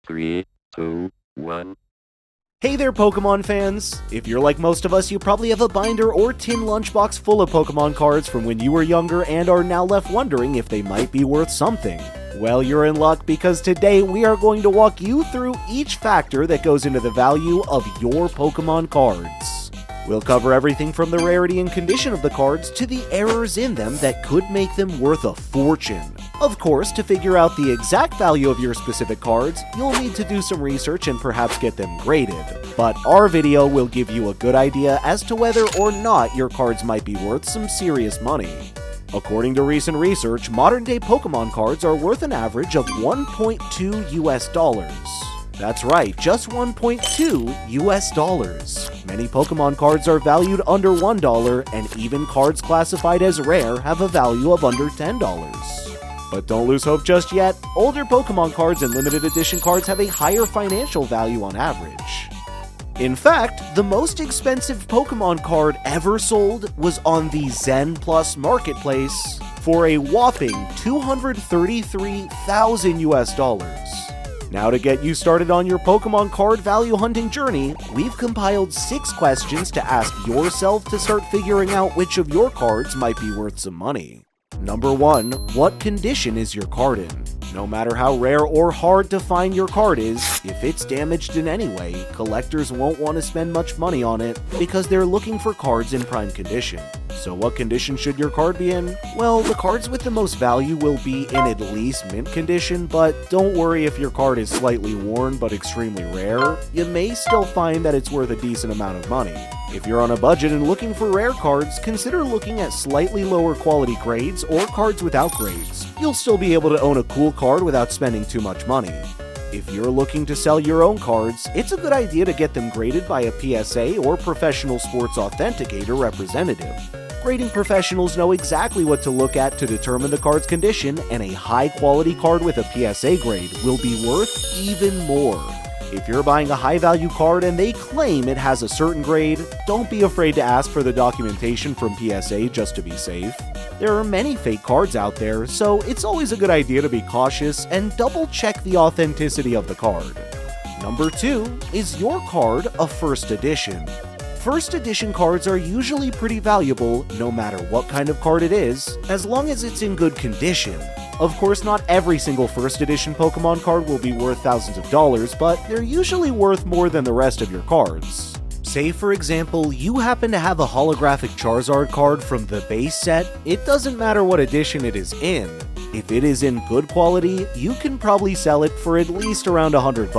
3, 2, 1. Hey there, Pokemon fans! If you're like most of us, you probably have a binder or tin lunchbox full of Pokemon cards from when you were younger and are now left wondering if they might be worth something. Well, you're in luck because today we are going to walk you through each factor that goes into the value of your Pokemon cards. We'll cover everything from the rarity and condition of the cards to the errors in them that could make them worth a fortune. Of course, to figure out the exact value of your specific cards, you'll need to do some research and perhaps get them graded. But our video will give you a good idea as to whether or not your cards might be worth some serious money. According to recent research, modern-day Pokemon cards are worth an average of $1.2 US. That's right, just $1.2 US. Many Pokemon cards are valued under $1, and even cards classified as rare have a value of under $10. But don't lose hope just yet. Older Pokemon cards and limited edition cards have a higher financial value on average. In fact, the most expensive Pokemon card ever sold was on the Zen Plus marketplace for a whopping $233,000 US. Now, to get you started on your Pokemon card value hunting journey, we've compiled 6 questions to ask yourself to start figuring out which of your cards might be worth some money. Number 1. What condition is your card in? No matter how rare or hard to find your card is, if it's damaged in any way, collectors won't want to spend much money on it because they're looking for cards in prime condition. So what condition should your card be in? Well, the cards with the most value will be in at least mint condition, but don't worry if your card is slightly worn but extremely rare. You may still find that it's worth a decent amount of money. If you're on a budget and looking for rare cards, consider looking at slightly lower quality grades or cards without grades. You'll still be able to own a cool card without spending too much money. If you're looking to sell your own cards, it's a good idea to get them graded by a PSA or Professional Sports Authenticator representative. Grading professionals know exactly what to look at to determine the card's condition, and a high-quality card with a PSA grade will be worth even more. If you're buying a high-value card and they claim it has a certain grade, don't be afraid to ask for the documentation from PSA just to be safe. There are many fake cards out there, so it's always a good idea to be cautious and double-check the authenticity of the card. Number 2, is your card a first edition? First edition cards are usually pretty valuable no matter what kind of card it is, as long as it's in good condition. Of course, not every single first edition Pokemon card will be worth thousands of dollars, but they're usually worth more than the rest of your cards. Say, for example, you happen to have a holographic Charizard card from the base set, it doesn't matter what edition it is in. If it is in good quality, you can probably sell it for at least around $100.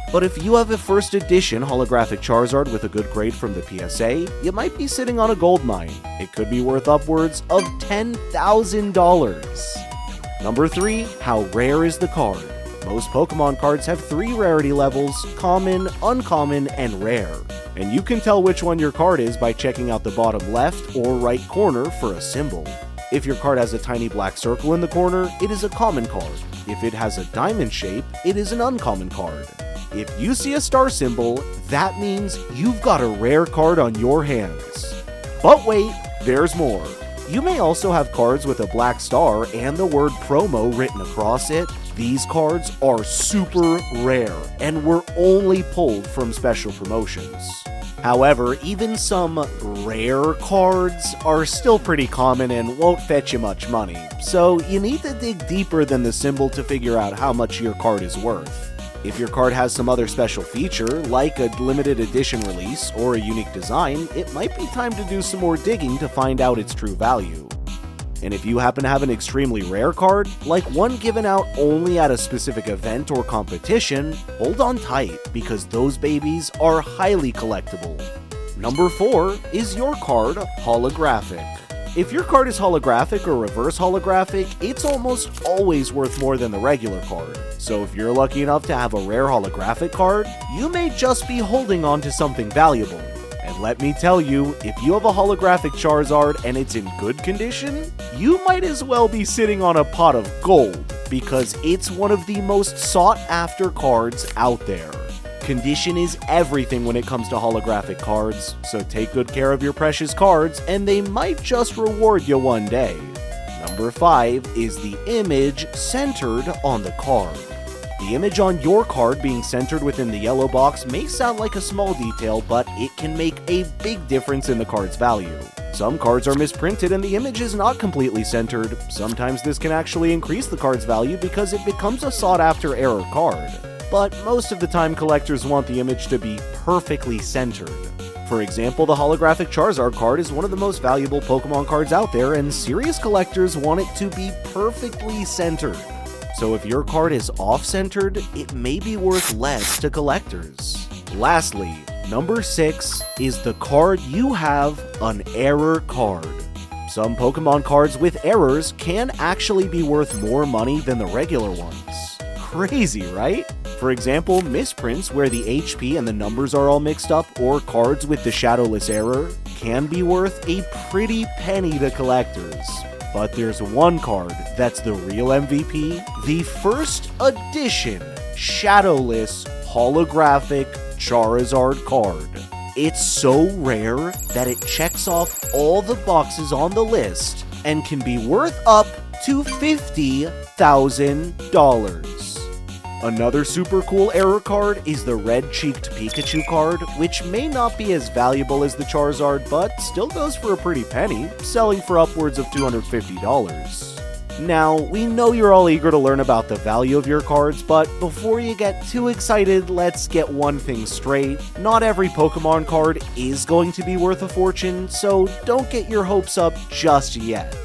But if you have a first edition holographic Charizard with a good grade from the PSA, you might be sitting on a gold mine. It could be worth upwards of $10,000. Number 3, how rare is the card? Most Pokemon cards have 3 rarity levels: common, uncommon, and rare. And you can tell which one your card is by checking out the bottom left or right corner for a symbol. If your card has a tiny black circle in the corner, it is a common card. If it has a diamond shape, it is an uncommon card. If you see a star symbol, that means you've got a rare card on your hands. But wait, there's more. You may also have cards with a black star and the word promo written across it. These cards are super rare and were only pulled from special promotions. However, even some rare cards are still pretty common and won't fetch you much money, so you need to dig deeper than the symbol to figure out how much your card is worth. If your card has some other special feature, like a limited edition release or a unique design, it might be time to do some more digging to find out its true value. And if you happen to have an extremely rare card, like one given out only at a specific event or competition, hold on tight, because those babies are highly collectible. Number 4, is your card holographic? If your card is holographic or reverse holographic, it's almost always worth more than the regular card. So if you're lucky enough to have a rare holographic card, you may just be holding on to something valuable. And let me tell you, if you have a holographic Charizard and it's in good condition, you might as well be sitting on a pot of gold, because it's one of the most sought after cards out there. Condition is everything when it comes to holographic cards, so take good care of your precious cards and they might just reward you one day. Number 5 is the image centered on the card. The image on your card being centered within the yellow box may sound like a small detail, but it can make a big difference in the card's value. Some cards are misprinted and the image is not completely centered. Sometimes this can actually increase the card's value because it becomes a sought-after error card. But most of the time collectors want the image to be perfectly centered. For example, the holographic Charizard card is one of the most valuable Pokemon cards out there, and serious collectors want it to be perfectly centered. So if your card is off-centered, it may be worth less to collectors. Lastly, number 6 is the card you have an error card. Some Pokemon cards with errors can actually be worth more money than the regular ones. Crazy, right? For example, misprints where the HP and the numbers are all mixed up, or cards with the shadowless error, can be worth a pretty penny to collectors. But there's one card that's the real MVP, the first edition shadowless holographic Charizard card. It's so rare that it checks off all the boxes on the list and can be worth up to $50,000. Another super cool error card is the red-cheeked Pikachu card, which may not be as valuable as the Charizard, but still goes for a pretty penny, selling for upwards of $250. Now, we know you're all eager to learn about the value of your cards, but before you get too excited, let's get one thing straight. Not every Pokemon card is going to be worth a fortune, so don't get your hopes up just yet.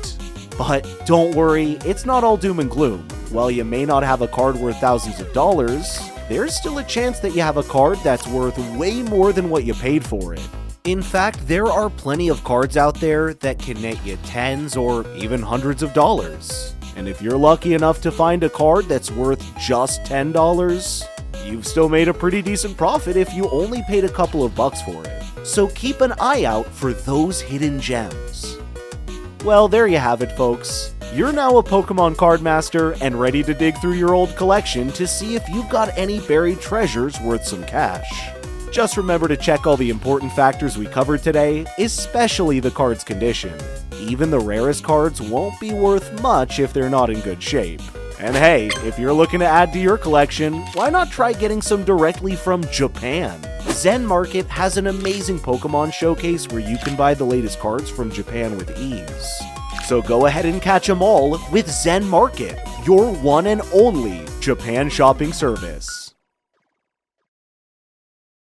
But don't worry, it's not all doom and gloom. While you may not have a card worth thousands of dollars, there's still a chance that you have a card that's worth way more than what you paid for it. In fact, there are plenty of cards out there that can net you tens or even hundreds of dollars. And if you're lucky enough to find a card that's worth just $10, you've still made a pretty decent profit if you only paid a couple of bucks for it. So keep an eye out for those hidden gems. Well, there you have it, folks. You're now a Pokemon card master and ready to dig through your old collection to see if you've got any buried treasures worth some cash. Just remember to check all the important factors we covered today, especially the card's condition. Even the rarest cards won't be worth much if they're not in good shape. And hey, if you're looking to add to your collection, why not try getting some directly from Japan? ZenMarket has an amazing Pokemon showcase where you can buy the latest cards from Japan with ease. So go ahead and catch them all with ZenMarket, your one and only Japan shopping service.